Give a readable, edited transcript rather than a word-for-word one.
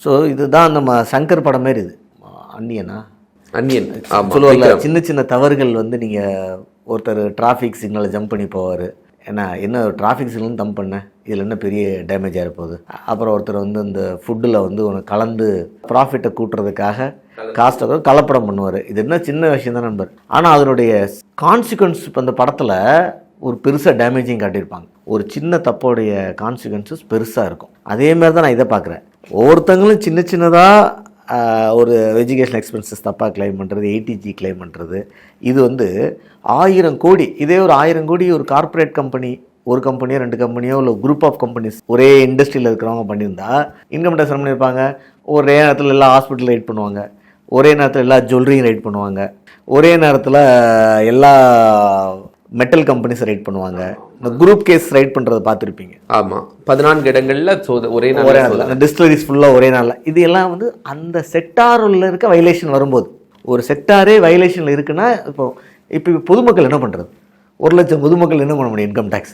So இதுதான் நம்ம சங்கர் படம் மாரி இது. அன்னியன் சொல்லுவாங்க, சின்ன சின்ன தவறுகள் வந்து நீங்கள் ஒருத்தர் டிராஃபிக் சிக்னலை ஜம்ப் பண்ணி போவார், என்ன டிராஃபிக் சிக்னல் தம் பண்ணேன், இதில் என்ன பெரிய டேமேஜ் ஆகிருப்போகுது. அப்புறம் ஒருத்தர் வந்து இந்த ஃபுட்டில் வந்து ஒன்று கலந்து ப்ராஃபிட்டை கூட்டுறதுக்காக காஸ்ட்டை கலப்படம் பண்ணுவார். இது என்ன சின்ன விஷயம் தான் நண்பர், ஆனால் அதனுடைய கான்சிக்வன்ஸ் இப்போ இந்த படத்தில் ஒரு பெருசாக டேமேஜிங் காட்டியிருப்பாங்க. ஒரு சின்ன தப்போடைய கான்சிக்வன்சஸ் பெருசாக இருக்கும். அதேமாதிரி தான் நான் இதை பார்க்குறேன். ஒவ்வொருத்தங்களும் சின்ன சின்னதாக ஒரு எஜுகேஷன் எக்ஸ்பென்சஸ் தப்பாக கிளைம் பண்ணுறது, ஏடிஜி கிளைம் பண்ணுறது, இது வந்து 1000 கோடி, இதே ஒரு 1000 கோடி ஒரு கார்ப்பரேட் கம்பெனி, ஒரு கம்பெனியோ 2 கம்பெனியோ இல்லை குரூப் ஆஃப் கம்பெனிஸ் ஒரே இண்டஸ்ட்ரியில் இருக்கிறவங்க பண்ணியிருந்தா இன்கம் டேக்ஸ் பண்ணியிருப்பாங்க. ஒரே நேரத்தில் எல்லா ஹாஸ்பிட்டல் ரைட் பண்ணுவாங்க, ஒரே நேரத்தில் எல்லா ஜுவல்லரியும் ரைட் பண்ணுவாங்க, ஒரே நேரத்தில் எல்லா மெட்டல் கம்பெனிஸ் ரைட் பண்ணுவாங்க. இந்த குரூப் கேஸ் ரைட் பண்ணுறதை பார்த்துருப்பீங்க. ஆமாம், 14 இடங்களில் ஒரே நாள் டிஸ்டிலரிஸ் ஃபுல்லாக ஒரே நாளில். இது எல்லாம் வந்து அந்த செக்டாரில் இருக்க வைலேஷன் வரும்போது, ஒரு செக்டாரே வைலேஷனில் இருக்குன்னா இப்போ பொதுமக்கள் என்ன பண்ணுறது? 1 லட்சம் பொதுமக்கள் என்ன பண்ண முடியும் இன்கம் டேக்ஸ்?